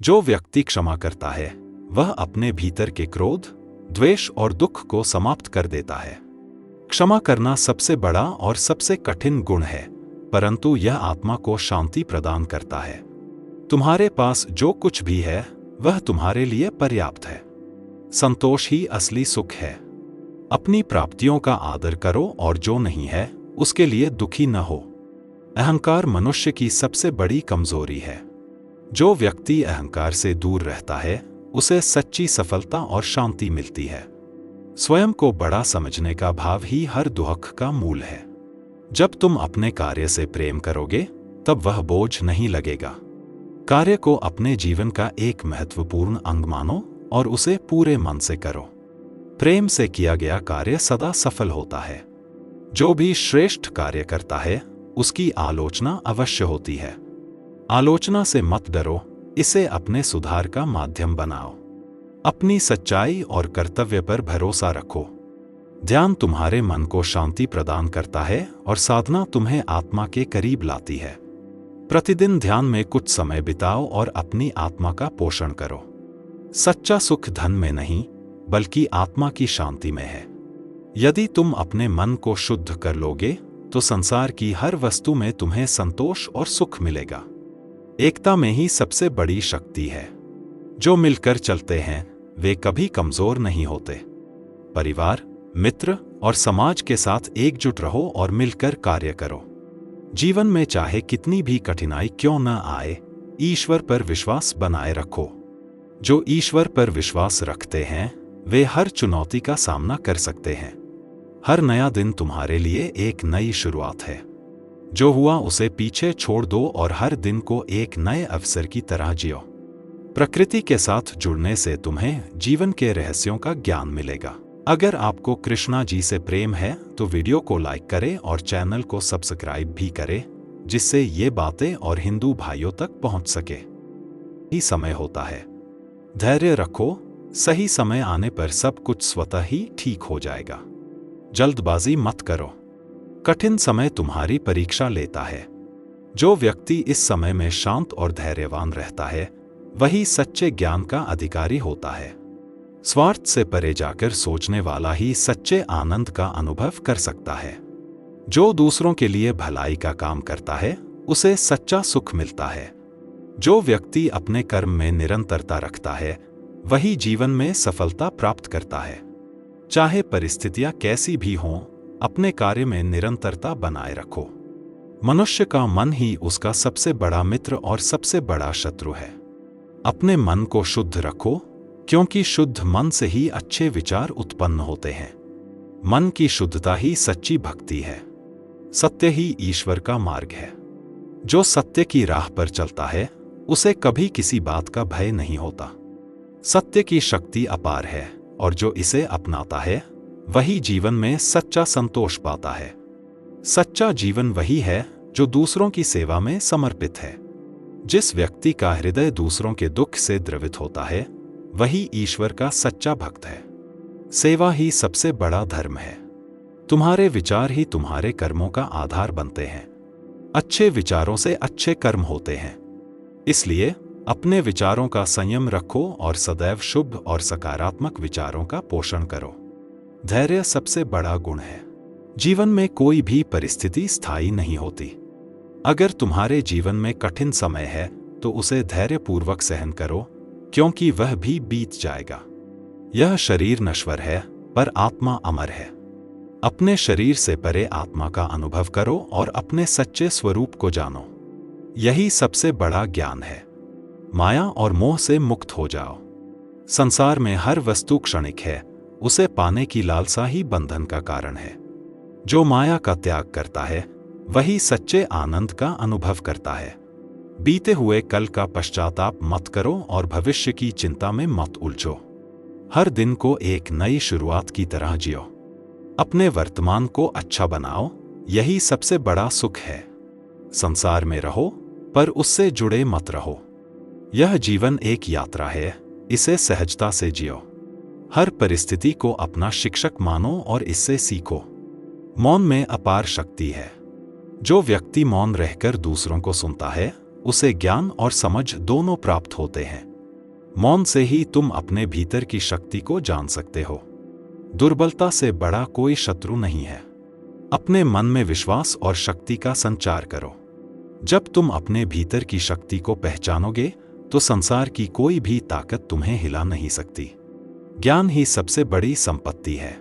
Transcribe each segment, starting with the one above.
जो व्यक्ति क्षमा करता है वह अपने भीतर के क्रोध, द्वेष और दुख को समाप्त कर देता है। क्षमा करना सबसे बड़ा और सबसे कठिन गुण है, परंतु यह आत्मा को शांति प्रदान करता है। तुम्हारे पास जो कुछ भी है वह तुम्हारे लिए पर्याप्त है। संतोष ही असली सुख है। अपनी प्राप्तियों का आदर करो और जो नहीं है उसके लिए दुखी न हो। अहंकार मनुष्य की सबसे बड़ी कमजोरी है। जो व्यक्ति अहंकार से दूर रहता है उसे सच्ची सफलता और शांति मिलती है। स्वयं को बड़ा समझने का भाव ही हर दुख का मूल है। जब तुम अपने कार्य से प्रेम करोगे तब वह बोझ नहीं लगेगा। कार्य को अपने जीवन का एक महत्वपूर्ण अंग मानो और उसे पूरे मन से करो। प्रेम से किया गया कार्य सदा सफल होता है। जो भी श्रेष्ठ कार्य करता है उसकी आलोचना अवश्य होती है। आलोचना से मत डरो, इसे अपने सुधार का माध्यम बनाओ। अपनी सच्चाई और कर्तव्य पर भरोसा रखो। ध्यान तुम्हारे मन को शांति प्रदान करता है और साधना तुम्हें आत्मा के करीब लाती है। प्रतिदिन ध्यान में कुछ समय बिताओ और अपनी आत्मा का पोषण करो। सच्चा सुख धन में नहीं बल्कि आत्मा की शांति में है। यदि तुम अपने मन को शुद्ध कर लोगे तो संसार की हर वस्तु में तुम्हें संतोष और सुख मिलेगा। एकता में ही सबसे बड़ी शक्ति है। जो मिलकर चलते हैं वे कभी कमजोर नहीं होते। परिवार, मित्र और समाज के साथ एकजुट रहो और मिलकर कार्य करो। जीवन में चाहे कितनी भी कठिनाई क्यों न आए, ईश्वर पर विश्वास बनाए रखो। जो ईश्वर पर विश्वास रखते हैं वे हर चुनौती का सामना कर सकते हैं। हर नया दिन तुम्हारे लिए एक नई शुरुआत है। जो हुआ उसे पीछे छोड़ दो और हर दिन को एक नए अवसर की तरह जियो। प्रकृति के साथ जुड़ने से तुम्हें जीवन के रहस्यों का ज्ञान मिलेगा। अगर आपको कृष्णा जी से प्रेम है तो वीडियो को लाइक करें और चैनल को सब्सक्राइब भी करें, जिससे ये बातें और हिंदू भाइयों तक पहुंच सके। ही समय होता है। धैर्य रखो, सही समय आने पर सब कुछ स्वतः ही ठीक हो जाएगा। जल्दबाजी मत करो, कठिन समय तुम्हारी परीक्षा लेता है। जो व्यक्ति इस समय में शांत और धैर्यवान रहता है वही सच्चे ज्ञान का अधिकारी होता है। स्वार्थ से परे जाकर सोचने वाला ही सच्चे आनंद का अनुभव कर सकता है। जो दूसरों के लिए भलाई का काम करता है उसे सच्चा सुख मिलता है। जो व्यक्ति अपने कर्म में निरंतरता रखता है वही जीवन में सफलता प्राप्त करता है। चाहे परिस्थितियां कैसी भी हों, अपने कार्य में निरंतरता बनाए रखो। मनुष्य का मन ही उसका सबसे बड़ा मित्र और सबसे बड़ा शत्रु है। अपने मन को शुद्ध रखो, क्योंकि शुद्ध मन से ही अच्छे विचार उत्पन्न होते हैं। मन की शुद्धता ही सच्ची भक्ति है। सत्य ही ईश्वर का मार्ग है। जो सत्य की राह पर चलता है उसे कभी किसी बात का भय नहीं होता। सत्य की शक्ति अपार है और जो इसे अपनाता है वही जीवन में सच्चा संतोष पाता है। सच्चा जीवन वही है जो दूसरों की सेवा में समर्पित है। जिस व्यक्ति का हृदय दूसरों के दुख से द्रवित होता है वही ईश्वर का सच्चा भक्त है। सेवा ही सबसे बड़ा धर्म है। तुम्हारे विचार ही तुम्हारे कर्मों का आधार बनते हैं। अच्छे विचारों से अच्छे कर्म होते हैं। इसलिए अपने विचारों का संयम रखो और सदैव शुभ और सकारात्मक विचारों का पोषण करो। धैर्य सबसे बड़ा गुण है। जीवन में कोई भी परिस्थिति स्थायी नहीं होती। अगर तुम्हारे जीवन में कठिन समय है तो उसे धैर्यपूर्वक सहन करो, क्योंकि वह भी बीत जाएगा। यह शरीर नश्वर है पर आत्मा अमर है। अपने शरीर से परे आत्मा का अनुभव करो और अपने सच्चे स्वरूप को जानो। यही सबसे बड़ा ज्ञान है। माया और मोह से मुक्त हो जाओ। संसार में हर वस्तु क्षणिक है, उसे पाने की लालसा ही बंधन का कारण है। जो माया का त्याग करता है वही सच्चे आनंद का अनुभव करता है। बीते हुए कल का पश्चाताप मत करो और भविष्य की चिंता में मत उलझो। हर दिन को एक नई शुरुआत की तरह जियो। अपने वर्तमान को अच्छा बनाओ, यही सबसे बड़ा सुख है। संसार में रहो पर उससे जुड़े मत रहो। यह जीवन एक यात्रा है, इसे सहजता से जियो। हर परिस्थिति को अपना शिक्षक मानो और इससे सीखो। मौन में अपार शक्ति है। जो व्यक्ति मौन रहकर दूसरों को सुनता है उसे ज्ञान और समझ दोनों प्राप्त होते हैं। मौन से ही तुम अपने भीतर की शक्ति को जान सकते हो। दुर्बलता से बड़ा कोई शत्रु नहीं है। अपने मन में विश्वास और शक्ति का संचार करो। जब तुम अपने भीतर की शक्ति को पहचानोगे तो संसार की कोई भी ताकत तुम्हें हिला नहीं सकती। ज्ञान ही सबसे बड़ी संपत्ति है।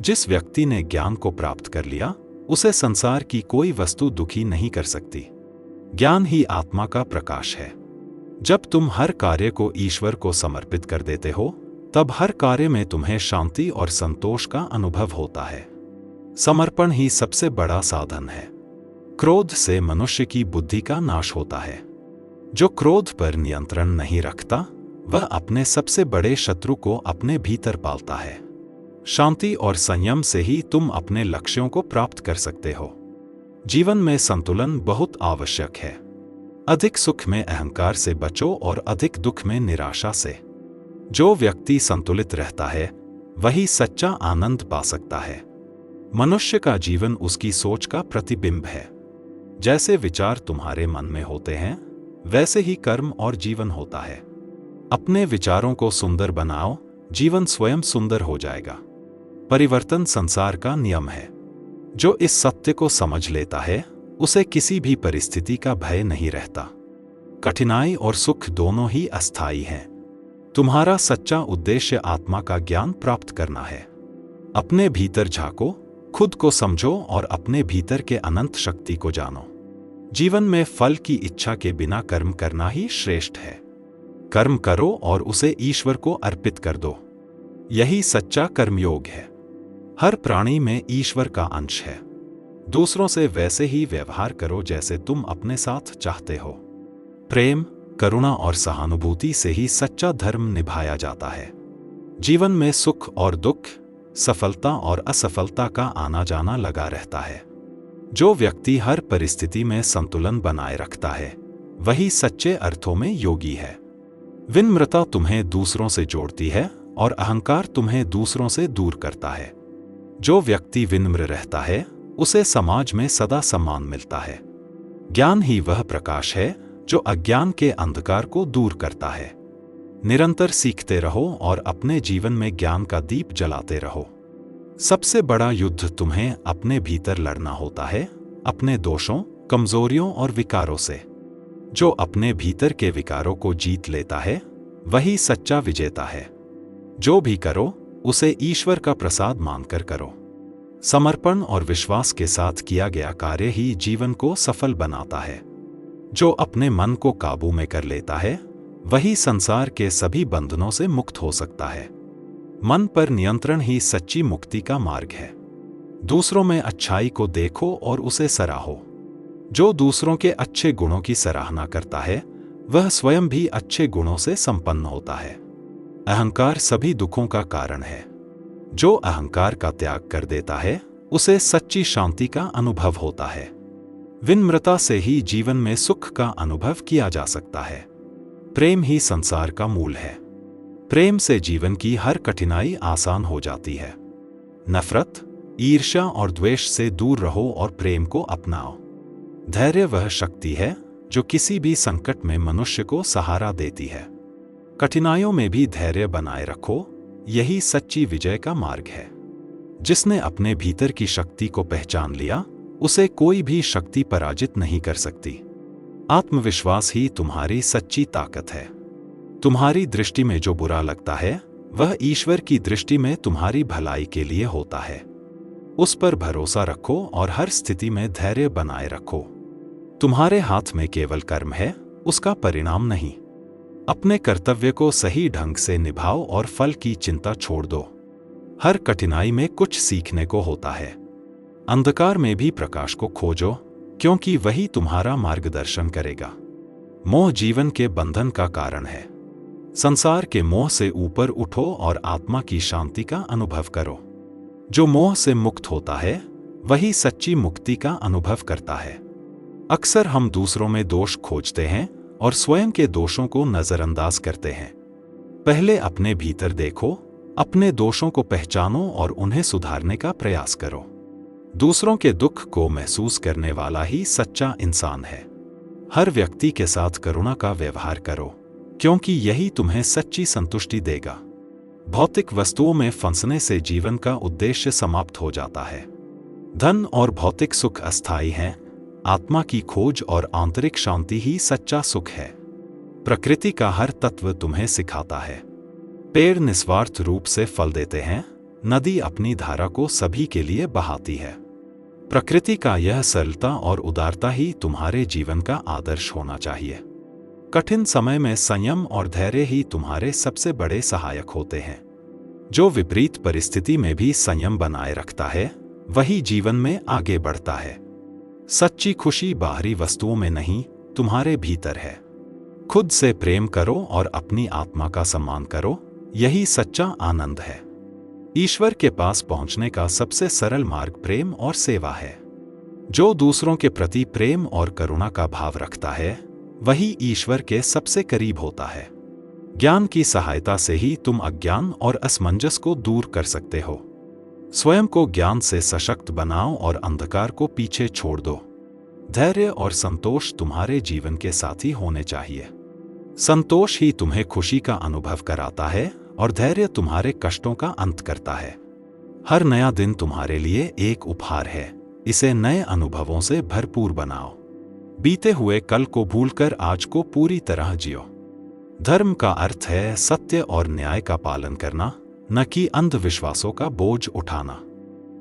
जिस व्यक्ति ने ज्ञान को प्राप्त कर लिया उसे संसार की कोई वस्तु दुखी नहीं कर सकती। ज्ञान ही आत्मा का प्रकाश है। जब तुम हर कार्य को ईश्वर को समर्पित कर देते हो तब हर कार्य में तुम्हें शांति और संतोष का अनुभव होता है। समर्पण ही सबसे बड़ा साधन है। क्रोध से मनुष्य की बुद्धि का नाश होता है। जो क्रोध पर नियंत्रण नहीं रखता वह अपने सबसे बड़े शत्रु को अपने भीतर पालता है। शांति और संयम से ही तुम अपने लक्ष्यों को प्राप्त कर सकते हो। जीवन में संतुलन बहुत आवश्यक है। अधिक सुख में अहंकार से बचो और अधिक दुख में निराशा से। जो व्यक्ति संतुलित रहता है वही सच्चा आनंद पा सकता है। मनुष्य का जीवन उसकी सोच का प्रतिबिंब है। जैसे विचार तुम्हारे मन में होते हैं वैसे ही कर्म और जीवन होता है। अपने विचारों को सुंदर बनाओ, जीवन स्वयं सुंदर हो जाएगा। परिवर्तन संसार का नियम है। जो इस सत्य को समझ लेता है उसे किसी भी परिस्थिति का भय नहीं रहता। कठिनाई और सुख दोनों ही अस्थायी हैं। तुम्हारा सच्चा उद्देश्य आत्मा का ज्ञान प्राप्त करना है। अपने भीतर झांको, खुद को समझो और अपने भीतर के अनंत शक्ति को जानो। जीवन में फल की इच्छा के बिना कर्म करना ही श्रेष्ठ है। कर्म करो और उसे ईश्वर को अर्पित कर दो। यही सच्चा कर्मयोग है। हर प्राणी में ईश्वर का अंश है। दूसरों से वैसे ही व्यवहार करो जैसे तुम अपने साथ चाहते हो। प्रेम, करुणा और सहानुभूति से ही सच्चा धर्म निभाया जाता है। जीवन में सुख और दुख, सफलता और असफलता का आना जाना लगा रहता है। जो व्यक्ति हर परिस्थिति में संतुलन बनाए रखता है वही सच्चे अर्थों में योगी है। विनम्रता तुम्हें दूसरों से जोड़ती है और अहंकार तुम्हें दूसरों से दूर करता है। जो व्यक्ति विनम्र रहता है उसे समाज में सदा सम्मान मिलता है। ज्ञान ही वह प्रकाश है जो अज्ञान के अंधकार को दूर करता है। निरंतर सीखते रहो और अपने जीवन में ज्ञान का दीप जलाते रहो। सबसे बड़ा युद्ध तुम्हें अपने भीतर लड़ना होता है, अपने दोषों, कमजोरियों और विकारों से। जो अपने भीतर के विकारों को जीत लेता है वही सच्चा विजेता है। जो भी करो उसे ईश्वर का प्रसाद मानकर करो। समर्पण और विश्वास के साथ किया गया कार्य ही जीवन को सफल बनाता है। जो अपने मन को काबू में कर लेता है वही संसार के सभी बंधनों से मुक्त हो सकता है। मन पर नियंत्रण ही सच्ची मुक्ति का मार्ग है। दूसरों में अच्छाई को देखो और उसे सराहो। जो दूसरों के अच्छे गुणों की सराहना करता है वह स्वयं भी अच्छे गुणों से संपन्न होता है। अहंकार सभी दुखों का कारण है। जो अहंकार का त्याग कर देता है उसे सच्ची शांति का अनुभव होता है। विनम्रता से ही जीवन में सुख का अनुभव किया जा सकता है। प्रेम ही संसार का मूल है। प्रेम से जीवन की हर कठिनाई आसान हो जाती है। नफरत, ईर्ष्या और द्वेष से दूर रहो और प्रेम को अपनाओ। धैर्य वह शक्ति है जो किसी भी संकट में मनुष्य को सहारा देती है। कठिनाइयों में भी धैर्य बनाए रखो, यही सच्ची विजय का मार्ग है। जिसने अपने भीतर की शक्ति को पहचान लिया उसे कोई भी शक्ति पराजित नहीं कर सकती। आत्मविश्वास ही तुम्हारी सच्ची ताकत है। तुम्हारी दृष्टि में जो बुरा लगता है वह ईश्वर की दृष्टि में तुम्हारी भलाई के लिए होता है। उस पर भरोसा रखो और हर स्थिति में धैर्य बनाए रखो। तुम्हारे हाथ में केवल कर्म है, उसका परिणाम नहीं। अपने कर्तव्य को सही ढंग से निभाओ और फल की चिंता छोड़ दो। हर कठिनाई में कुछ सीखने को होता है। अंधकार में भी प्रकाश को खोजो, क्योंकि वही तुम्हारा मार्गदर्शन करेगा। मोह जीवन के बंधन का कारण है। संसार के मोह से ऊपर उठो और आत्मा की शांति का अनुभव करो। जो मोह से मुक्त होता है वही सच्ची मुक्ति का अनुभव करता है। अक्सर हम दूसरों में दोष खोजते हैं और स्वयं के दोषों को नजरअंदाज करते हैं। पहले अपने भीतर देखो, अपने दोषों को पहचानो और उन्हें सुधारने का प्रयास करो। दूसरों के दुख को महसूस करने वाला ही सच्चा इंसान है। हर व्यक्ति के साथ करुणा का व्यवहार करो, क्योंकि यही तुम्हें सच्ची संतुष्टि देगा। भौतिक वस्तुओं में फंसने से जीवन का उद्देश्य समाप्त हो जाता है। धन और भौतिक सुख अस्थायी हैं, आत्मा की खोज और आंतरिक शांति ही सच्चा सुख है। प्रकृति का हर तत्व तुम्हें सिखाता है। पेड़ निस्वार्थ रूप से फल देते हैं, नदी अपनी धारा को सभी के लिए बहाती है। प्रकृति का यह सरलता और उदारता ही तुम्हारे जीवन का आदर्श होना चाहिए। कठिन समय में संयम और धैर्य ही तुम्हारे सबसे बड़े सहायक होते हैं। जो विपरीत परिस्थिति में भी संयम बनाए रखता है, वही जीवन में आगे बढ़ता है। सच्ची खुशी बाहरी वस्तुओं में नहीं, तुम्हारे भीतर है। खुद से प्रेम करो और अपनी आत्मा का सम्मान करो, यही सच्चा आनंद है। ईश्वर के पास पहुंचने का सबसे सरल मार्ग प्रेम और सेवा है। जो दूसरों के प्रति प्रेम और करुणा का भाव रखता है, वही ईश्वर के सबसे करीब होता है। ज्ञान की सहायता से ही तुम अज्ञान और असमंजस को दूर कर सकते हो। स्वयं को ज्ञान से सशक्त बनाओ और अंधकार को पीछे छोड़ दो। धैर्य और संतोष तुम्हारे जीवन के साथी होने चाहिए। संतोष ही तुम्हें खुशी का अनुभव कराता है और धैर्य तुम्हारे कष्टों का अंत करता है। हर नया दिन तुम्हारे लिए एक उपहार है, इसे नए अनुभवों से भरपूर बनाओ। बीते हुए कल को भूलकर आज को पूरी तरह जियो। धर्म का अर्थ है सत्य और न्याय का पालन करना, न कि अंधविश्वासों का बोझ उठाना।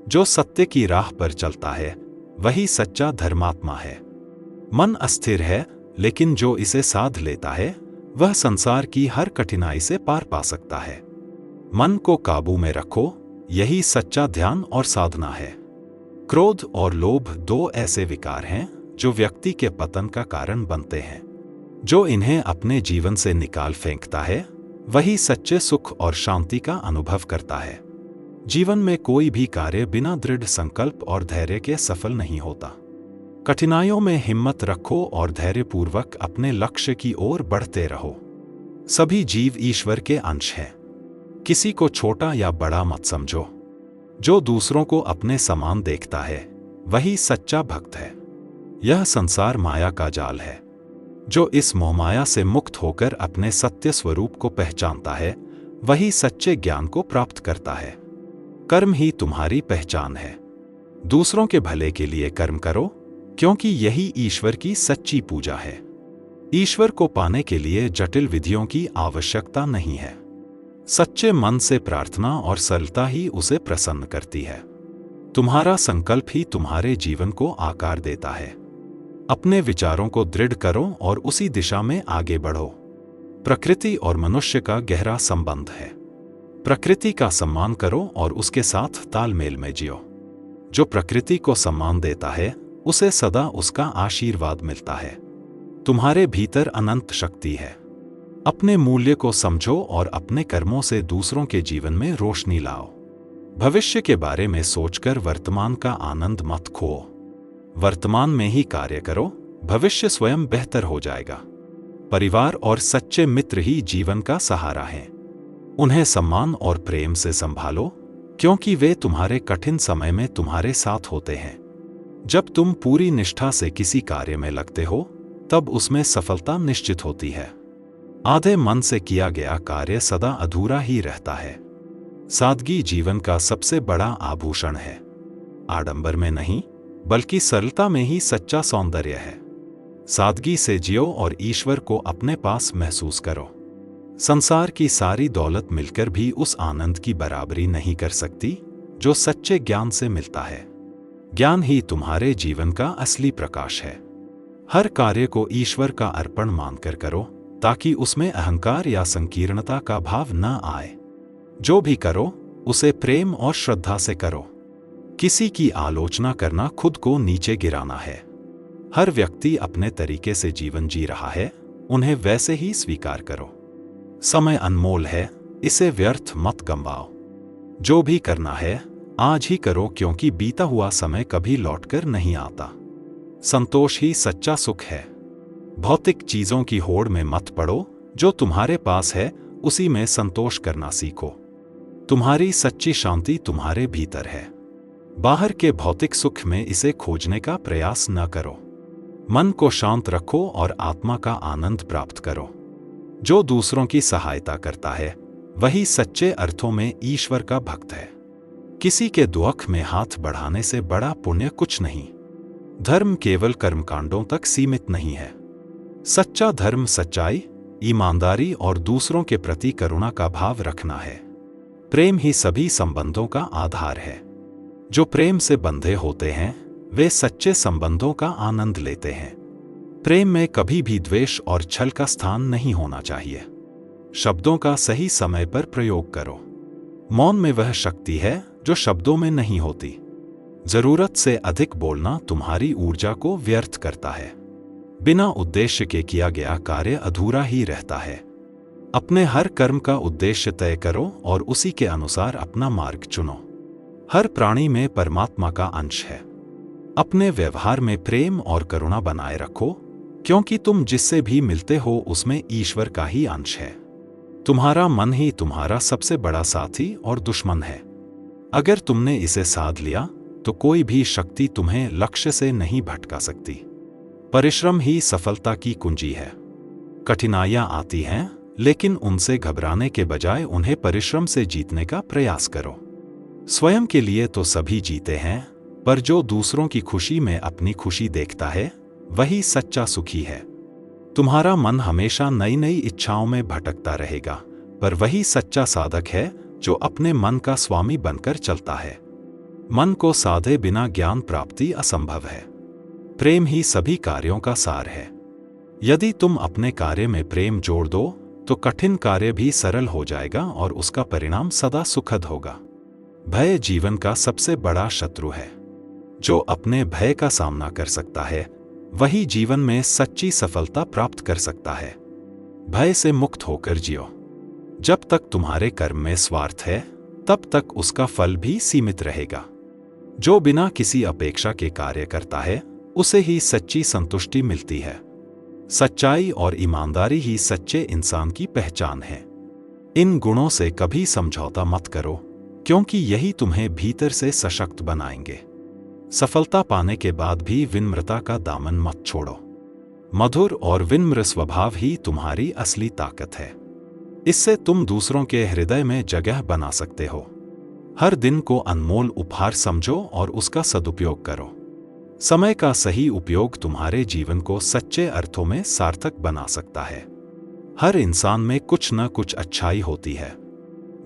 जो सत्य की राह पर चलता है, वही सच्चा धर्मात्मा है। मन अस्थिर है, लेकिन जो इसे साध लेता है, वह संसार की हर कठिनाई से पार पा सकता है। मन को काबू में रखो, यही सच्चा ध्यान और साधना है। क्रोध और लोभ दो ऐसे विकार हैं जो व्यक्ति के पतन का कारण बनते हैं। जो इन्हें अपने जीवन से निकाल फेंकता है, वही सच्चे सुख और शांति का अनुभव करता है। जीवन में कोई भी कार्य बिना दृढ़ संकल्प और धैर्य के सफल नहीं होता। कठिनाइयों में हिम्मत रखो और धैर्यपूर्वक अपने लक्ष्य की ओर बढ़ते रहो। सभी जीव ईश्वर के अंश हैं। किसी को छोटा या बड़ा मत समझो। जो दूसरों को अपने समान देखता है, वही सच्चा भक्त है। यह संसार माया का जाल है। जो इस मोहमाया से मुक्त होकर अपने सत्य स्वरूप को पहचानता है, वही सच्चे ज्ञान को प्राप्त करता है। कर्म ही तुम्हारी पहचान है। दूसरों के भले के लिए कर्म करो, क्योंकि यही ईश्वर की सच्ची पूजा है। ईश्वर को पाने के लिए जटिल विधियों की आवश्यकता नहीं है। सच्चे मन से प्रार्थना और सरलता ही उसे प्रसन्न करती है। तुम्हारा संकल्प ही तुम्हारे जीवन को आकार देता है। अपने विचारों को दृढ़ करो और उसी दिशा में आगे बढ़ो। प्रकृति और मनुष्य का गहरा संबंध है। प्रकृति का सम्मान करो और उसके साथ तालमेल में जियो। जो प्रकृति को सम्मान देता है, उसे सदा उसका आशीर्वाद मिलता है। तुम्हारे भीतर अनंत शक्ति है। अपने मूल्य को समझो और अपने कर्मों से दूसरों के जीवन में रोशनी लाओ। भविष्य के बारे में सोचकर वर्तमान का आनंद मत खो। वर्तमान में ही कार्य करो, भविष्य स्वयं बेहतर हो जाएगा। परिवार और सच्चे मित्र ही जीवन का सहारा हैं। उन्हें सम्मान और प्रेम से संभालो, क्योंकि वे तुम्हारे कठिन समय में तुम्हारे साथ होते हैं। जब तुम पूरी निष्ठा से किसी कार्य में लगते हो, तब उसमें सफलता निश्चित होती है। आधे मन से किया गया कार्य सदा अधूरा ही रहता है। सादगी जीवन का सबसे बड़ा आभूषण है। आडंबर में नहीं, बल्कि सरलता में ही सच्चा सौंदर्य है। सादगी से जियो और ईश्वर को अपने पास महसूस करो। संसार की सारी दौलत मिलकर भी उस आनंद की बराबरी नहीं कर सकती जो सच्चे ज्ञान से मिलता है। ज्ञान ही तुम्हारे जीवन का असली प्रकाश है। हर कार्य को ईश्वर का अर्पण मानकर करो, ताकि उसमें अहंकार या संकीर्णता का भाव न आए। जो भी करो, उसे प्रेम और श्रद्धा से करो। किसी की आलोचना करना खुद को नीचे गिराना है। हर व्यक्ति अपने तरीके से जीवन जी रहा है, उन्हें वैसे ही स्वीकार करो। समय अनमोल है, इसे व्यर्थ मत गंवाओ। जो भी करना है, आज ही करो, क्योंकि बीता हुआ समय कभी लौटकर नहीं आता। संतोष ही सच्चा सुख है। भौतिक चीजों की होड़ में मत पड़ो। जो तुम्हारे पास है, उसी में संतोष करना सीखो। तुम्हारी सच्ची शांति तुम्हारे भीतर है। बाहर के भौतिक सुख में इसे खोजने का प्रयास न करो। मन को शांत रखो और आत्मा का आनंद प्राप्त करो। जो दूसरों की सहायता करता है वही सच्चे अर्थों में ईश्वर का भक्त है। किसी के दुख में हाथ बढ़ाने से बड़ा पुण्य कुछ नहीं। धर्म केवल कर्मकांडों तक सीमित नहीं है। सच्चा धर्म सच्चाई, ईमानदारी और दूसरों के प्रति करुणा का भाव रखना है। प्रेम ही सभी संबंधों का आधार है। जो प्रेम से बंधे होते हैं वे सच्चे संबंधों का आनंद लेते हैं। प्रेम में कभी भी द्वेष और छल का स्थान नहीं होना चाहिए। शब्दों का सही समय पर प्रयोग करो। मौन में वह शक्ति है जो शब्दों में नहीं होती। जरूरत से अधिक बोलना तुम्हारी ऊर्जा को व्यर्थ करता है। बिना उद्देश्य के किया गया कार्य अधूरा ही रहता है। अपने हर कर्म का उद्देश्य तय करो और उसी के अनुसार अपना मार्ग चुनो। हर प्राणी में परमात्मा का अंश है। अपने व्यवहार में प्रेम और करुणा बनाए रखो, क्योंकि तुम जिससे भी मिलते हो उसमें ईश्वर का ही अंश है। तुम्हारा मन ही तुम्हारा सबसे बड़ा साथी और दुश्मन है। अगर तुमने इसे साध लिया तो कोई भी शक्ति तुम्हें लक्ष्य से नहीं भटका सकती। परिश्रम ही सफलता की कुंजी है। कठिनाइयां आती हैं, लेकिन उनसे घबराने के बजाय उन्हें परिश्रम से जीतने का प्रयास करो। स्वयं के लिए तो सभी जीते हैं, पर जो दूसरों की खुशी में अपनी खुशी देखता है वही सच्चा सुखी है। तुम्हारा मन हमेशा नई नई इच्छाओं में भटकता रहेगा, पर वही सच्चा साधक है जो अपने मन का स्वामी बनकर चलता है। मन को साधे बिना ज्ञान प्राप्ति असंभव है। प्रेम ही सभी कार्यों का सार है। यदि तुम अपने कार्य में प्रेम जोड़ दो तो कठिन कार्य भी सरल हो जाएगा और उसका परिणाम सदा सुखद होगा। भय जीवन का सबसे बड़ा शत्रु है। जो अपने भय का सामना कर सकता है वही जीवन में सच्ची सफलता प्राप्त कर सकता है। भय से मुक्त होकर जियो। जब तक तुम्हारे कर्म में स्वार्थ है तब तक उसका फल भी सीमित रहेगा। जो बिना किसी अपेक्षा के कार्य करता है उसे ही सच्ची संतुष्टि मिलती है। सच्चाई और ईमानदारी ही सच्चे इंसान की पहचान है। इन गुणों से कभी समझौता मत करो, क्योंकि यही तुम्हें भीतर से सशक्त बनाएंगे। सफलता पाने के बाद भी विनम्रता का दामन मत छोड़ो। मधुर और विनम्र स्वभाव ही तुम्हारी असली ताकत है। इससे तुम दूसरों के हृदय में जगह बना सकते हो। हर दिन को अनमोल उपहार समझो और उसका सदुपयोग करो। समय का सही उपयोग तुम्हारे जीवन को सच्चे अर्थों में सार्थक बना सकता है। हर इंसान में कुछ न कुछ अच्छाई होती है।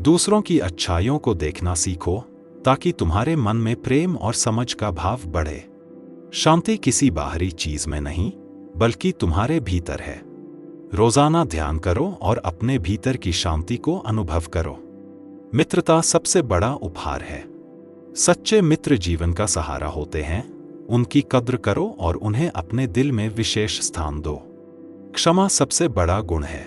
दूसरों की अच्छाइयों को देखना सीखो ताकि तुम्हारे मन में प्रेम और समझ का भाव बढ़े। शांति किसी बाहरी चीज में नहीं बल्कि तुम्हारे भीतर है। रोजाना ध्यान करो और अपने भीतर की शांति को अनुभव करो। मित्रता सबसे बड़ा उपहार है। सच्चे मित्र जीवन का सहारा होते हैं। उनकी कद्र करो और उन्हें अपने दिल में विशेष स्थान दो। क्षमा सबसे बड़ा गुण है।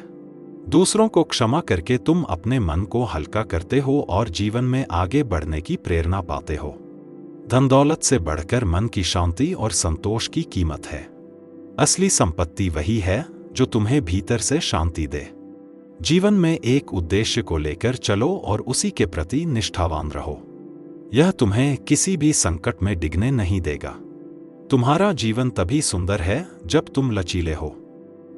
दूसरों को क्षमा करके तुम अपने मन को हल्का करते हो और जीवन में आगे बढ़ने की प्रेरणा पाते हो। धन दौलत से बढ़कर मन की शांति और संतोष की कीमत है। असली संपत्ति वही है जो तुम्हें भीतर से शांति दे। जीवन में एक उद्देश्य को लेकर चलो और उसी के प्रति निष्ठावान रहो। यह तुम्हें किसी भी संकट में डिगने नहीं देगा। तुम्हारा जीवन तभी सुंदर है जब तुम लचीले हो।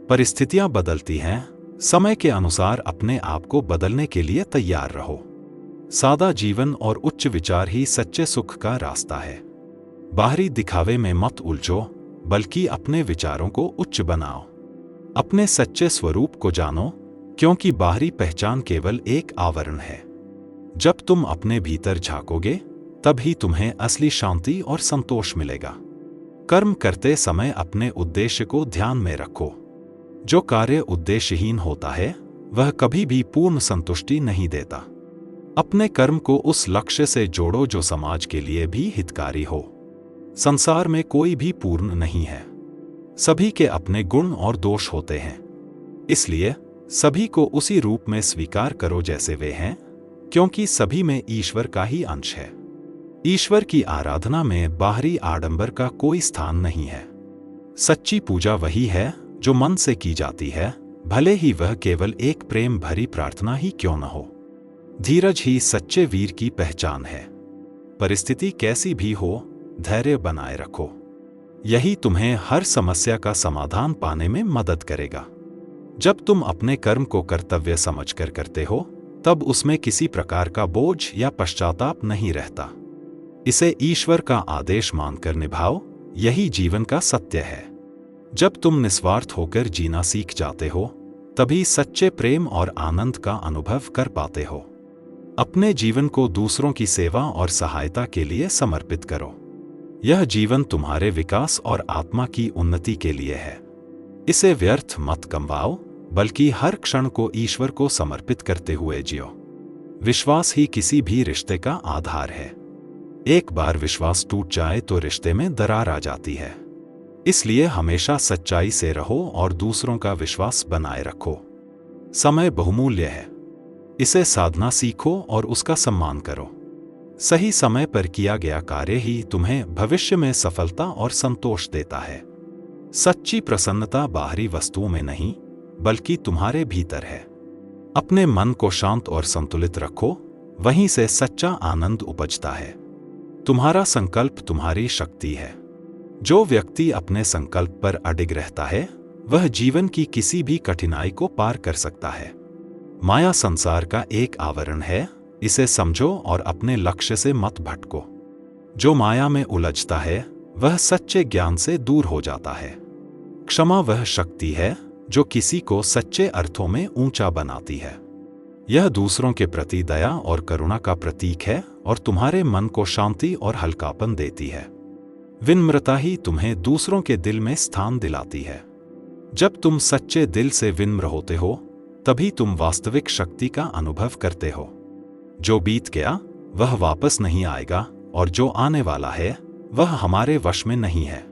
परिस्थितियां बदलती हैं, समय के अनुसार अपने आप को बदलने के लिए तैयार रहो। सादा जीवन और उच्च विचार ही सच्चे सुख का रास्ता है। बाहरी दिखावे में मत उलझो, बल्कि अपने विचारों को उच्च बनाओ। अपने सच्चे स्वरूप को जानो, क्योंकि बाहरी पहचान केवल एक आवरण है। जब तुम अपने भीतर झांकोगे तभी तुम्हें असली शांति और संतोष मिलेगा। कर्म करते समय अपने उद्देश्य को ध्यान में रखो। जो कार्य उद्देश्यहीन होता है वह कभी भी पूर्ण संतुष्टि नहीं देता। अपने कर्म को उस लक्ष्य से जोड़ो जो समाज के लिए भी हितकारी हो। संसार में कोई भी पूर्ण नहीं है। सभी के अपने गुण और दोष होते हैं। इसलिए सभी को उसी रूप में स्वीकार करो जैसे वे हैं, क्योंकि सभी में ईश्वर का ही अंश है। ईश्वर की आराधना में बाहरी आडंबर का कोई स्थान नहीं है। सच्ची पूजा वही है जो मन से की जाती है, भले ही वह केवल एक प्रेम भरी प्रार्थना ही क्यों न हो। धीरज ही सच्चे वीर की पहचान है। परिस्थिति कैसी भी हो, धैर्य बनाए रखो। यही तुम्हें हर समस्या का समाधान पाने में मदद करेगा। जब तुम अपने कर्म को कर्तव्य समझकर करते हो, तब उसमें किसी प्रकार का बोझ या पश्चाताप नहीं रहता। इसे ईश्वर का आदेश मानकर निभाओ, यही जीवन का सत्य है। जब तुम निस्वार्थ होकर जीना सीख जाते हो, तभी सच्चे प्रेम और आनंद का अनुभव कर पाते हो। अपने जीवन को दूसरों की सेवा और सहायता के लिए समर्पित करो। यह जीवन तुम्हारे विकास और आत्मा की उन्नति के लिए है। इसे व्यर्थ मत गंवाओ, बल्कि हर क्षण को ईश्वर को समर्पित करते हुए जियो। विश्वास ही किसी भी रिश्ते का आधार है। एक बार विश्वास टूट जाए तो रिश्ते में दरार आ जाती है। इसलिए हमेशा सच्चाई से रहो और दूसरों का विश्वास बनाए रखो। समय बहुमूल्य है, इसे साधना सीखो और उसका सम्मान करो। सही समय पर किया गया कार्य ही तुम्हें भविष्य में सफलता और संतोष देता है। सच्ची प्रसन्नता बाहरी वस्तुओं में नहीं, बल्कि तुम्हारे भीतर है। अपने मन को शांत और संतुलित रखो, वहीं से सच्चा आनंद उपजता है। तुम्हारा संकल्प तुम्हारी शक्ति है। जो व्यक्ति अपने संकल्प पर अडिग रहता है, वह जीवन की किसी भी कठिनाई को पार कर सकता है। माया संसार का एक आवरण है, इसे समझो और अपने लक्ष्य से मत भटको। जो माया में उलझता है, वह सच्चे ज्ञान से दूर हो जाता है। क्षमा वह शक्ति है जो किसी को सच्चे अर्थों में ऊंचा बनाती है। यह दूसरों के प्रति दया और करुणा का प्रतीक है और तुम्हारे मन को शांति और हल्कापन देती है। विनम्रता ही तुम्हें दूसरों के दिल में स्थान दिलाती है। जब तुम सच्चे दिल से विनम्र होते हो, तभी तुम वास्तविक शक्ति का अनुभव करते हो। जो बीत गया वह वापस नहीं आएगा, और जो आने वाला है वह हमारे वश में नहीं है।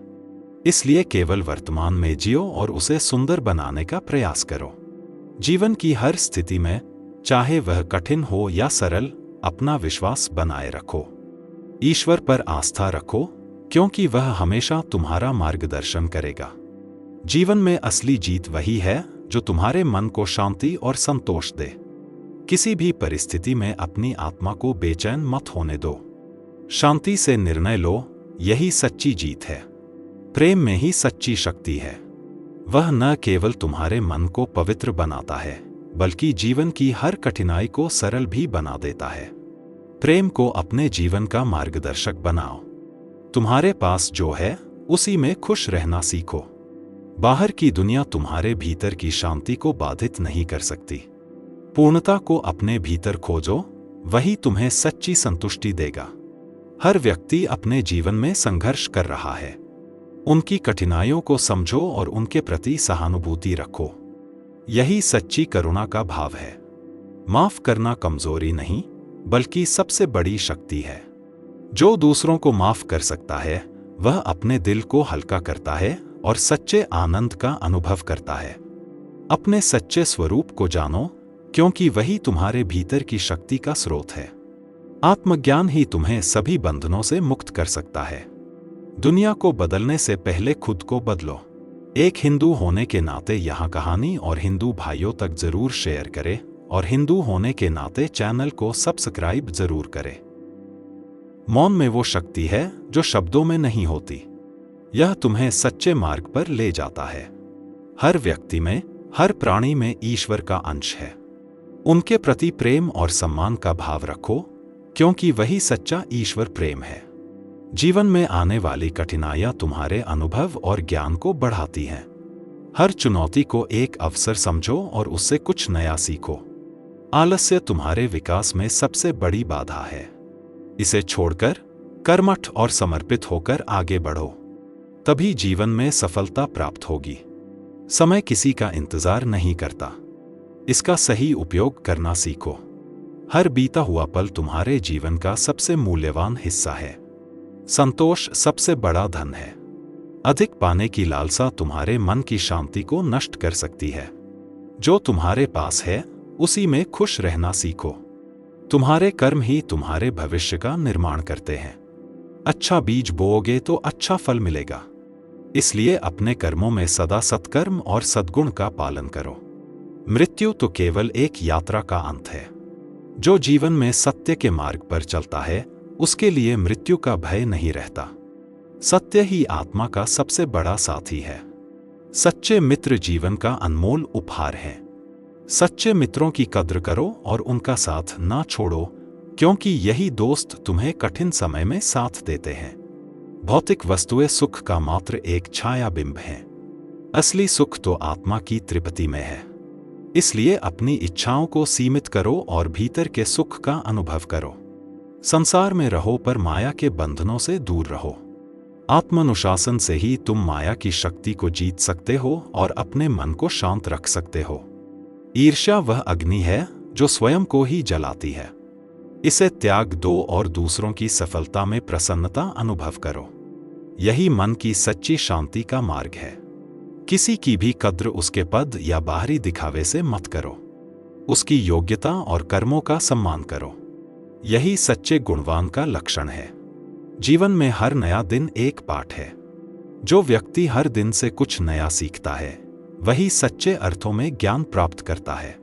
इसलिए केवल वर्तमान में जियो और उसे सुंदर बनाने का प्रयास करो। जीवन की हर स्थिति में, चाहे वह कठिन हो या सरल, अपना विश्वास बनाए रखो। ईश्वर पर आस्था रखो, क्योंकि वह हमेशा तुम्हारा मार्गदर्शन करेगा। जीवन में असली जीत वही है जो तुम्हारे मन को शांति और संतोष दे। किसी भी परिस्थिति में अपनी आत्मा को बेचैन मत होने दो। शांति से निर्णय लो, यही सच्ची जीत है। प्रेम में ही सच्ची शक्ति है। वह न केवल तुम्हारे मन को पवित्र बनाता है, बल्कि जीवन की हर कठिनाई को सरल भी बना देता है। प्रेम को अपने जीवन का मार्गदर्शक बनाओ। तुम्हारे पास जो है, उसी में खुश रहना सीखो। बाहर की दुनिया तुम्हारे भीतर की शांति को बाधित नहीं कर सकती। पूर्णता को अपने भीतर खोजो, वही तुम्हें सच्ची संतुष्टि देगा। हर व्यक्ति अपने जीवन में संघर्ष कर रहा है। उनकी कठिनाइयों को समझो और उनके प्रति सहानुभूति रखो। यही सच्ची करुणा का भाव है। माफ करना कमजोरी नहीं, बल्कि सबसे बड़ी शक्ति है। जो दूसरों को माफ कर सकता है, वह अपने दिल को हल्का करता है और सच्चे आनंद का अनुभव करता है। अपने सच्चे स्वरूप को जानो, क्योंकि वही तुम्हारे भीतर की शक्ति का स्रोत है। आत्मज्ञान ही तुम्हें सभी बंधनों से मुक्त कर सकता है। दुनिया को बदलने से पहले खुद को बदलो। एक हिंदू होने के नाते यहाँ कहानी और हिंदू भाइयों तक जरूर शेयर करें, और हिंदू होने के नाते चैनल को सब्सक्राइब जरूर करें। मौन में वो शक्ति है जो शब्दों में नहीं होती। यह तुम्हें सच्चे मार्ग पर ले जाता है। हर व्यक्ति में, हर प्राणी में ईश्वर का अंश है। उनके प्रति प्रेम और सम्मान का भाव रखो, क्योंकि वही सच्चा ईश्वर प्रेम है। जीवन में आने वाली कठिनाइयां तुम्हारे अनुभव और ज्ञान को बढ़ाती हैं। हर चुनौती को एक अवसर समझो और उससे कुछ नया सीखो। आलस्य तुम्हारे विकास में सबसे बड़ी बाधा है। इसे छोड़कर कर्मठ और समर्पित होकर आगे बढ़ो, तभी जीवन में सफलता प्राप्त होगी। समय किसी का इंतजार नहीं करता, इसका सही उपयोग करना सीखो। हर बीता हुआ पल तुम्हारे जीवन का सबसे मूल्यवान हिस्सा है। संतोष सबसे बड़ा धन है। अधिक पाने की लालसा तुम्हारे मन की शांति को नष्ट कर सकती है। जो तुम्हारे पास है, उसी में खुश रहना सीखो। तुम्हारे कर्म ही तुम्हारे भविष्य का निर्माण करते हैं। अच्छा बीज बोओगे तो अच्छा फल मिलेगा। इसलिए अपने कर्मों में सदा सत्कर्म और सद्गुण का पालन करो। मृत्यु तो केवल एक यात्रा का अंत है। जो जीवन में सत्य के मार्ग पर चलता है, उसके लिए मृत्यु का भय नहीं रहता। सत्य ही आत्मा का सबसे बड़ा साथी है। सच्चे मित्र जीवन का अनमोल उपहार हैं। सच्चे मित्रों की कद्र करो और उनका साथ ना छोड़ो, क्योंकि यही दोस्त तुम्हें कठिन समय में साथ देते हैं। भौतिक वस्तुएं सुख का मात्र एक छाया बिंब हैं। असली सुख तो आत्मा की तृप्ति में है। इसलिए अपनी इच्छाओं को सीमित करो और भीतर के सुख का अनुभव करो। संसार में रहो पर माया के बंधनों से दूर रहो। आत्मानुशासन से ही तुम माया की शक्ति को जीत सकते हो और अपने मन को शांत रख सकते हो। ईर्ष्या वह अग्नि है जो स्वयं को ही जलाती है। इसे त्याग दो और दूसरों की सफलता में प्रसन्नता अनुभव करो। यही मन की सच्ची शांति का मार्ग है। किसी की भी कद्र उसके पद या बाहरी दिखावे से मत करो। उसकी योग्यता और कर्मों का सम्मान करो। यही सच्चे गुणवान का लक्षण है। जीवन में हर नया दिन एक पाठ है। जो व्यक्ति हर दिन से कुछ नया सीखता है, वही सच्चे अर्थों में ज्ञान प्राप्त करता है।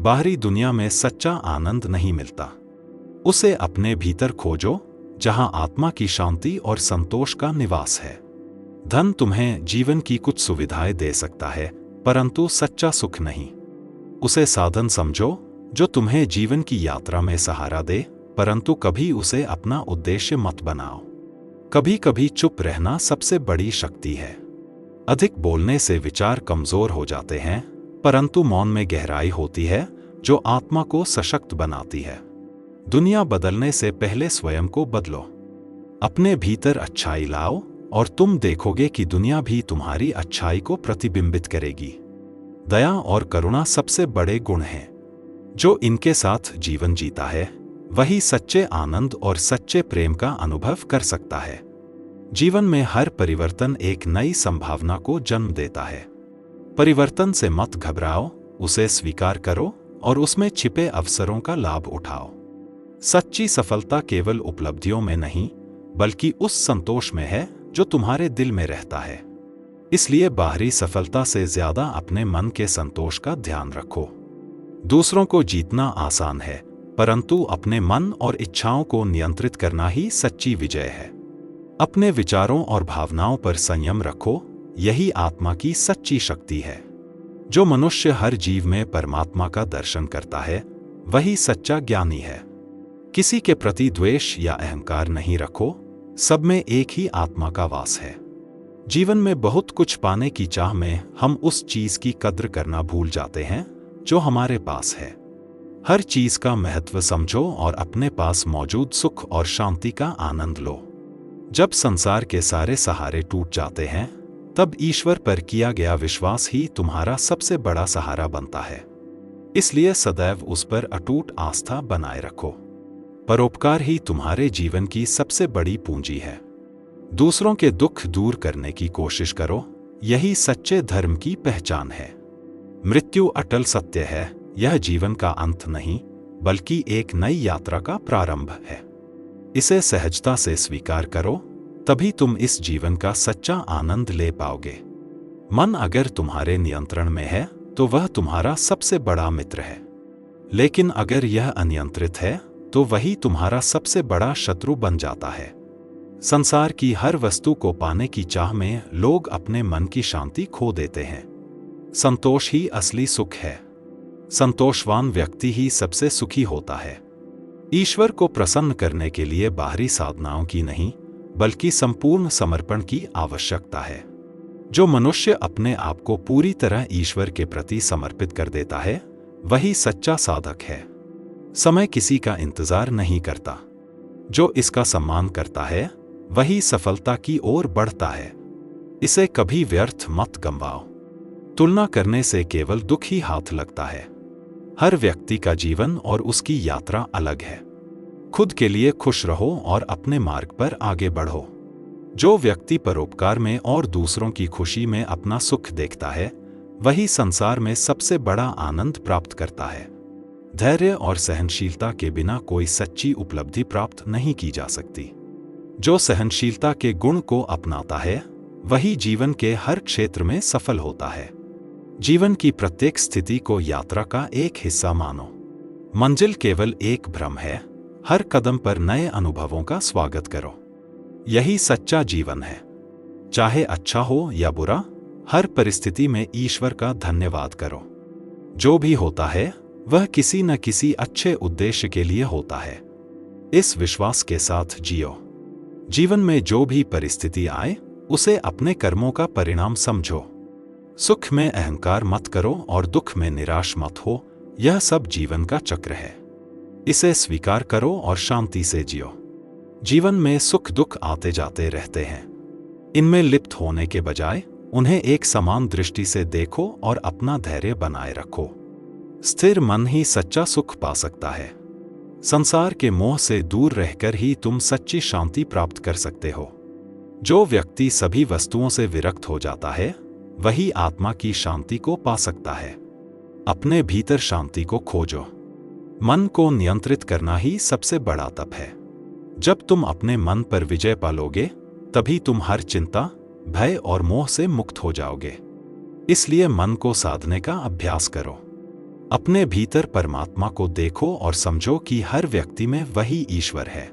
बाहरी दुनिया में सच्चा आनंद नहीं मिलता। उसे अपने भीतर खोजो, जहां आत्मा की शांति और संतोष का निवास है। धन तुम्हें जीवन की कुछ सुविधाएं दे सकता है, परंतु सच्चा सुख नहीं। उसे साधन समझो जो तुम्हें जीवन की यात्रा में सहारा दे, परंतु कभी उसे अपना उद्देश्य मत बनाओ। कभी कभी चुप रहना सबसे बड़ी शक्ति है। अधिक बोलने से विचार कमजोर हो जाते हैं, परंतु मौन में गहराई होती है जो आत्मा को सशक्त बनाती है। दुनिया बदलने से पहले स्वयं को बदलो। अपने भीतर अच्छाई लाओ और तुम देखोगे कि दुनिया भी तुम्हारी अच्छाई को प्रतिबिंबित करेगी। दया और करुणा सबसे बड़े गुण हैं। जो इनके साथ जीवन जीता है, वही सच्चे आनंद और सच्चे प्रेम का अनुभव कर सकता है। जीवन में हर परिवर्तन एक नई संभावना को जन्म देता है। परिवर्तन से मत घबराओ, उसे स्वीकार करो और उसमें छिपे अवसरों का लाभ उठाओ। सच्ची सफलता केवल उपलब्धियों में नहीं, बल्कि उस संतोष में है जो तुम्हारे दिल में रहता है। इसलिए बाहरी सफलता से ज्यादा अपने मन के संतोष का ध्यान रखो। दूसरों को जीतना आसान है, परंतु अपने मन और इच्छाओं को नियंत्रित करना ही सच्ची विजय है। अपने विचारों और भावनाओं पर संयम रखो, यही आत्मा की सच्ची शक्ति है। जो मनुष्य हर जीव में परमात्मा का दर्शन करता है, वही सच्चा ज्ञानी है। किसी के प्रति द्वेष या अहंकार नहीं रखो, सब में एक ही आत्मा का वास है। जीवन में बहुत कुछ पाने की चाह में हम उस चीज की कद्र करना भूल जाते हैं जो हमारे पास है। हर चीज का महत्व समझो और अपने पास मौजूद सुख और शांति का आनंद लो। जब संसार के सारे सहारे टूट जाते हैं, तब ईश्वर पर किया गया विश्वास ही तुम्हारा सबसे बड़ा सहारा बनता है। इसलिए सदैव उस पर अटूट आस्था बनाए रखो। परोपकार ही तुम्हारे जीवन की सबसे बड़ी पूंजी है। दूसरों के दुख दूर करने की कोशिश करो, यही सच्चे धर्म की पहचान है। मृत्यु अटल सत्य है, यह जीवन का अंत नहीं, बल्कि एक नई यात्रा का प्रारंभ है। इसे सहजता से स्वीकार करो, तभी तुम इस जीवन का सच्चा आनंद ले पाओगे। मन अगर तुम्हारे नियंत्रण में है, तो वह तुम्हारा सबसे बड़ा मित्र है। लेकिन अगर यह अनियंत्रित है, तो वही तुम्हारा सबसे बड़ा शत्रु बन जाता है। संसार की हर वस्तु को पाने की चाह में लोग अपने मन की शांति खो देते हैं। संतोष ही असली सुख है। संतोषवान व्यक्ति ही सबसे सुखी होता है। ईश्वर को प्रसन्न करने के लिए बाहरी साधनाओं की नहीं, बल्कि संपूर्ण समर्पण की आवश्यकता है। जो मनुष्य अपने आप को पूरी तरह ईश्वर के प्रति समर्पित कर देता है, वही सच्चा साधक है। समय किसी का इंतजार नहीं करता। जो इसका सम्मान करता है, वही सफलता की ओर बढ़ता है। इसे कभी व्यर्थ मत गंवाओ। तुलना करने से केवल दुख ही हाथ लगता है। हर व्यक्ति का जीवन और उसकी यात्रा अलग है। खुद के लिए खुश रहो और अपने मार्ग पर आगे बढ़ो। जो व्यक्ति परोपकार में और दूसरों की खुशी में अपना सुख देखता है, वही संसार में सबसे बड़ा आनंद प्राप्त करता है। धैर्य और सहनशीलता के बिना कोई सच्ची उपलब्धि प्राप्त नहीं की जा सकती। जो सहनशीलता के गुण को अपनाता है, वही जीवन के हर क्षेत्र में सफल होता है। जीवन की प्रत्येक स्थिति को यात्रा का एक हिस्सा मानो। मंजिल केवल एक भ्रम है। हर कदम पर नए अनुभवों का स्वागत करो। यही सच्चा जीवन है। चाहे अच्छा हो या बुरा, हर परिस्थिति में ईश्वर का धन्यवाद करो। जो भी होता है वह किसी न किसी अच्छे उद्देश्य के लिए होता है। इस विश्वास के साथ जियो। जीवन में जो भी परिस्थिति आए उसे अपने कर्मों का परिणाम समझो। सुख में अहंकार मत करो और दुख में निराश मत हो, यह सब जीवन का चक्र है। इसे स्वीकार करो और शांति से जियो। जीवन में सुख दुख आते जाते रहते हैं। इनमें लिप्त होने के बजाय उन्हें एक समान दृष्टि से देखो और अपना धैर्य बनाए रखो। स्थिर मन ही सच्चा सुख पा सकता है। संसार के मोह से दूर रहकर ही तुम सच्ची शांति प्राप्त कर सकते हो। जो व्यक्ति सभी वस्तुओं से विरक्त हो जाता है वही आत्मा की शांति को पा सकता है। अपने भीतर शांति को खोजो। मन को नियंत्रित करना ही सबसे बड़ा तप है। जब तुम अपने मन पर विजय पालोगे तभी तुम हर चिंता, भय और मोह से मुक्त हो जाओगे। इसलिए मन को साधने का अभ्यास करो। अपने भीतर परमात्मा को देखो और समझो कि हर व्यक्ति में वही ईश्वर है।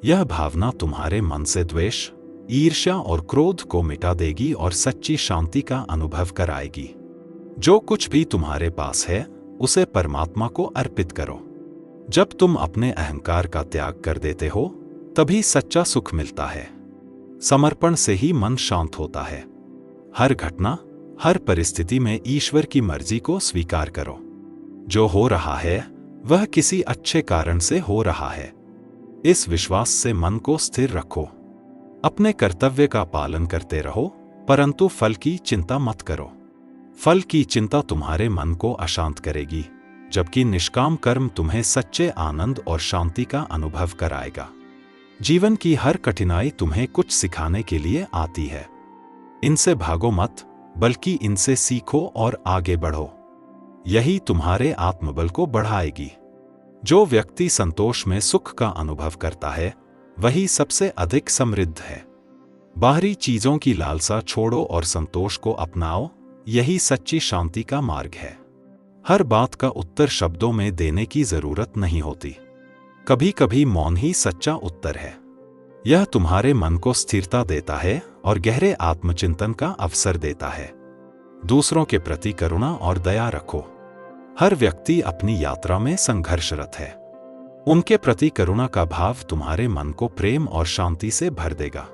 यह भावना तुम्हारे मन से द्वेष, ईर्ष्या और क्रोध को मिटा देगी और सच्ची शांति का अनुभव कराएगी। जो कुछ भी तुम्हारे पास है उसे परमात्मा को अर्पित करो। जब तुम अपने अहंकार का त्याग कर देते हो तभी सच्चा सुख मिलता है। समर्पण से ही मन शांत होता है। हर घटना, हर परिस्थिति में ईश्वर की मर्जी को स्वीकार करो। जो हो रहा है वह किसी अच्छे कारण से हो रहा है। इस विश्वास से मन को स्थिर रखो। अपने कर्तव्य का पालन करते रहो, परंतु फल की चिंता मत करो। फल की चिंता तुम्हारे मन को अशांत करेगी, जबकि निष्काम कर्म तुम्हें सच्चे आनंद और शांति का अनुभव कराएगा। जीवन की हर कठिनाई तुम्हें कुछ सिखाने के लिए आती है। इनसे भागो मत, बल्कि इनसे सीखो और आगे बढ़ो। यही तुम्हारे आत्मबल को बढ़ाएगी। जो व्यक्ति संतोष में सुख का अनुभव करता है वही सबसे अधिक समृद्ध है। बाहरी चीजों की लालसा छोड़ो और संतोष को अपनाओ, यही सच्ची शांति का मार्ग है। हर बात का उत्तर शब्दों में देने की जरूरत नहीं होती। कभी कभी मौन ही सच्चा उत्तर है। यह तुम्हारे मन को स्थिरता देता है और गहरे आत्मचिंतन का अवसर देता है। दूसरों के प्रति करुणा और दया रखो। हर व्यक्ति अपनी यात्रा में संघर्षरत है। उनके प्रति करुणा का भाव तुम्हारे मन को प्रेम और शांति से भर देगा।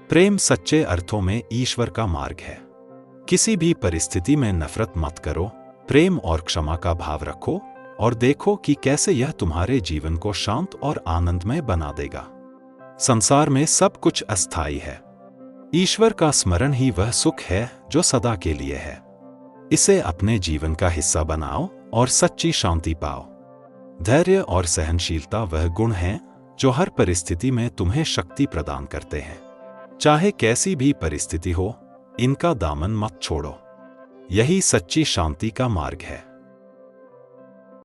प्रेम सच्चे अर्थों में ईश्वर का मार्ग है। किसी भी परिस्थिति में नफरत मत करो, प्रेम और क्षमा का भाव रखो और देखो कि कैसे यह तुम्हारे जीवन को शांत और आनंदमय बना देगा। संसार में सब कुछ अस्थायी है। ईश्वर का स्मरण ही वह सुख है जो सदा के लिए है। इसे अपने जीवन का हिस्सा बनाओ और सच्ची शांति पाओ। धैर्य और सहनशीलता वह गुण हैं जो हर परिस्थिति में तुम्हें शक्ति प्रदान करते हैं। चाहे कैसी भी परिस्थिति हो, इनका दामन मत छोड़ो। यही सच्ची शांति का मार्ग है।